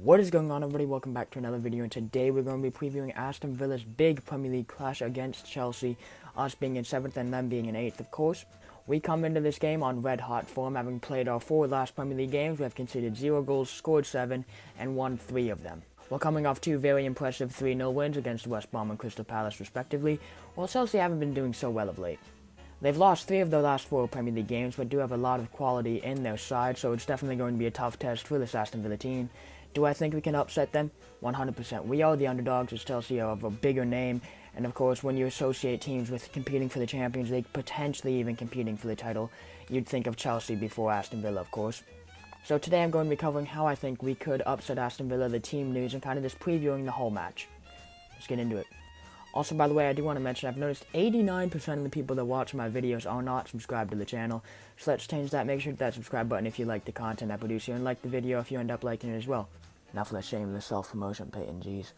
What is going on, everybody? Welcome back to another video, and today we're going to be previewing Aston Villa's big Premier League clash against Chelsea, us being in 7th and them being in 8th, of course. We come into this game on red-hot form, having played our 4 last Premier League games. We have conceded 0 goals, scored 7, and won 3 of them. We're coming off 2 very impressive 3-0 wins against West Brom and Crystal Palace, respectively, while Chelsea haven't been doing so well of late. They've lost 3 of their last 4 Premier League games, but do have a lot of quality in their side, so it's definitely going to be a tough test for this Aston Villa team. Do I think we can upset them? 100%. We are the underdogs, as Chelsea are of a bigger name, and of course, when you associate teams with competing for the Champions League, potentially even competing for the title, you'd think of Chelsea before Aston Villa, of course. So today I'm going to be covering how I think we could upset Aston Villa, the team news, and kind of just previewing the whole match. Let's get into it. Also, by the way, I do want to mention I've noticed 89% of the people that watch my videos are not subscribed to the channel. So let's change that. Make sure to hit that subscribe button if you like the content I produce here, and like the video if you end up liking it as well. Now for that shameless self-promotion, Peyton, jeez.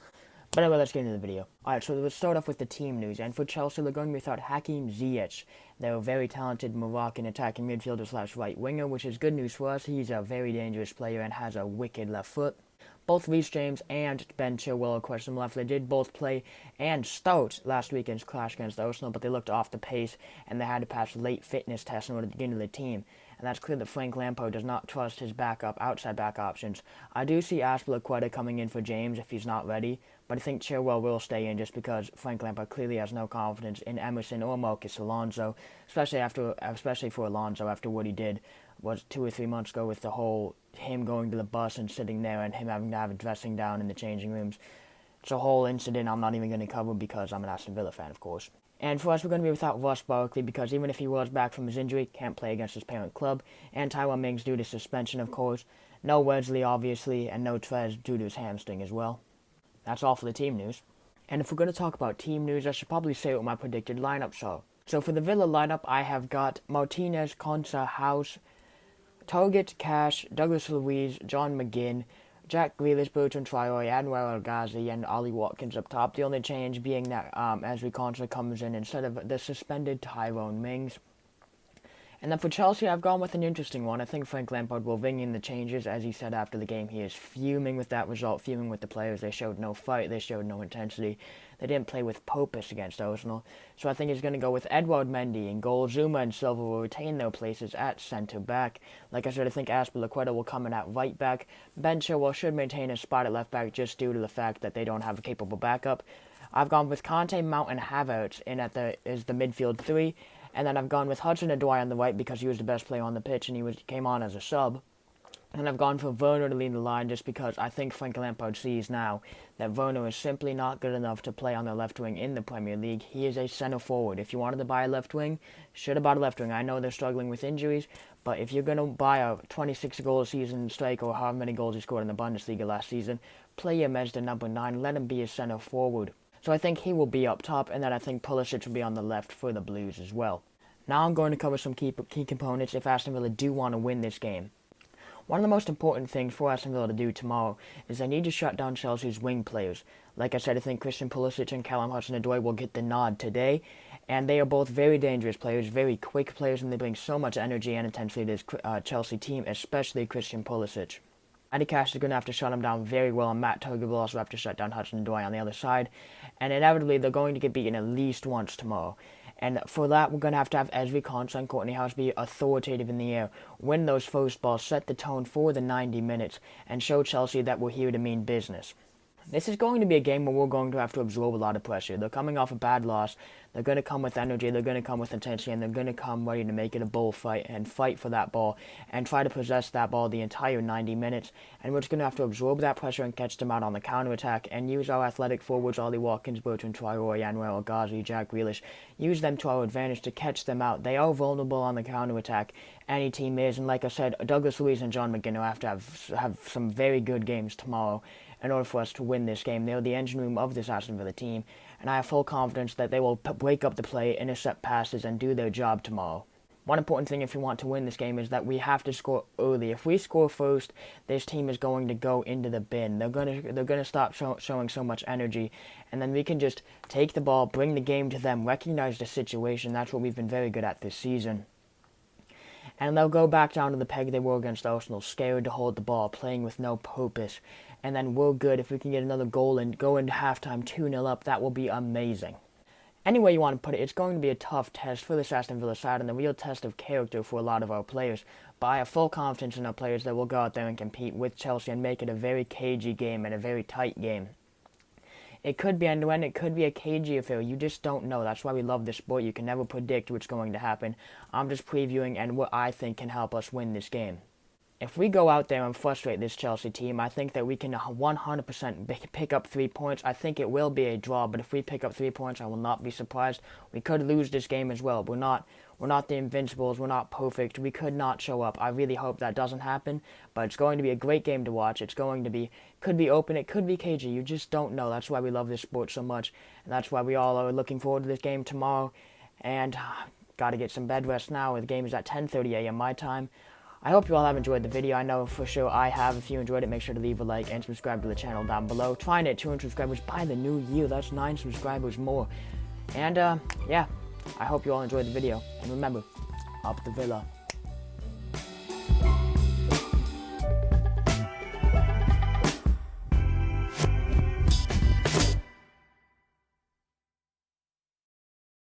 But anyway, let's get into the video. Alright, so let's start off with the team news. And for Chelsea, they're going to be without Hakim Ziyech. They're a very talented Moroccan attacking midfielder slash right winger, which is good news for us. He's a very dangerous player and has a wicked left foot. Both Reece James and Ben Chilwell are questionable after they did both play and start last weekend's clash against Arsenal, but they looked off the pace and they had to pass late fitness tests in order to get into the team. And that's clear that Frank Lampard does not trust his outside back options. I do see Azpilicueta coming in for James if he's not ready, but I think Chilwell will stay in just because Frank Lampard clearly has no confidence in Emerson or Marcus Alonso, especially for Alonso after what he did was 2 or 3 months ago with the whole him going to the bus and sitting there and him having to have a dressing down in the changing rooms. It's a whole incident I'm not even going to cover because I'm an Aston Villa fan, of course. And for us, we're going to be without Ross Barkley because even if he was back from his injury, can't play against his parent club. And Tyrone Mings due to suspension, of course. No Wesley, obviously, and no Trez due to his hamstring as well. That's all for the team news. And if we're going to talk about team news, I should probably say what my predicted lineups are. So for the Villa lineup, I have got Martinez, Konsa, House, Target, Cash, Douglas Luiz, John McGinn, Jack Grealish, Bertrand Traore, Anwar El Ghazi, and Ollie Watkins up top. The only change being that Ezri Konsa comes in instead of the suspended Tyrone Mings. And then for Chelsea, I've gone with an interesting one. I think Frank Lampard will ring in the changes. As he said after the game, he is fuming with that result, fuming with the players. They showed no fight, they showed no intensity. They didn't play with purpose against Arsenal. So I think he's going to go with Edouard Mendy in goal. Zuma and Silva will retain their places at centre-back. Like I said, I think Azpilicueta will come in at right-back. Ben Chilwell should maintain his spot at left-back just due to the fact that they don't have a capable backup. I've gone with Conte, Mount, and Havertz in as the midfield 3. And then I've gone with Hudson-Odoi on the right because he was the best player on the pitch and he came on as a sub. And I've gone for Werner to lead the line just because I think Frank Lampard sees now that Werner is simply not good enough to play on the left wing in the Premier League. He is a center forward. If you wanted to buy a left wing, should have bought a left wing. I know they're struggling with injuries, but if you're going to buy a 26-goal season striker or however many goals he scored in the Bundesliga last season, play him as the number 9. Let him be a center forward. So I think he will be up top, and then I think Pulisic will be on the left for the Blues as well. Now I'm going to cover some key components if Aston Villa do want to win this game. One of the most important things for Aston Villa to do tomorrow is they need to shut down Chelsea's wing players. Like I said, I think Christian Pulisic and Callum Hudson-Odoi will get the nod today, and they are both very dangerous players, very quick players, and they bring so much energy and intensity to this Chelsea team, especially Christian Pulisic. Matty Cash is going to have to shut him down very well, and Matt Target will also have to shut down Hudson-Odoi on the other side. And inevitably, they're going to get beaten at least once tomorrow. And for that, we're going to have Ezri Konsa and Courtney House be authoritative in the air, win those first balls, set the tone for the 90 minutes, and show Chelsea that we're here to mean business. This is going to be a game where we're going to have to absorb a lot of pressure. They're coming off a bad loss. They're going to come with energy. They're going to come with intensity. And they're going to come ready to make it a bullfight and fight for that ball and try to possess that ball the entire 90 minutes. And we're just going to have to absorb that pressure and catch them out on the counterattack and use our athletic forwards, Ollie Watkins, Bertrand Traore, Anwar El Ghazi, Jack Grealish. Use them to our advantage to catch them out. They are vulnerable on the counterattack. Any team is. And like I said, Douglas Luiz and John McGinn will have to have some very good games tomorrow in order for us to win this game. They're the engine room of this Aston Villa team, and I have full confidence that they will break up the play, intercept passes, and do their job tomorrow. One important thing if we want to win this game is that we have to score early. If we score first, this team is going to go into the bin. They're going to stop showing so much energy, and then we can just take the ball, bring the game to them, recognize the situation. That's what we've been very good at this season. and they'll go back down to the peg they were against Arsenal, scared to hold the ball, playing with no purpose. And then we're good. If we can get another goal and go into halftime 2-0 up, that will be amazing. Any way you want to put it, it's going to be a tough test for this Aston Villa side and a real test of character for a lot of our players. But I have full confidence in our players that will go out there and compete with Chelsea and make it a very cagey game and a very tight game. It could be end-to-end, it could be a cagey affair. You just don't know. That's why we love this sport. You can never predict what's going to happen. I'm just previewing and what I think can help us win this game. If we go out there and frustrate this Chelsea team, I think that we can 100% pick up 3 points. I think it will be a draw, but if we pick up 3 points, I will not be surprised. We could lose this game as well. We're not the Invincibles. We're not perfect. We could not show up. I really hope that doesn't happen, but it's going to be a great game to watch. It's going to be, could be open, it could be cagey. You just don't know. That's why we love this sport so much, and that's why we all are looking forward to this game tomorrow. And got to get some bed rest now. The game is at 10:30 a.m. my time. I hope you all have enjoyed the video. I know for sure I have. If you enjoyed it, make sure to leave a like and subscribe to the channel down below. Trying to hit 200 subscribers by the new year. That's 9 subscribers more. And yeah, I hope you all enjoyed the video. And remember, up the Villa.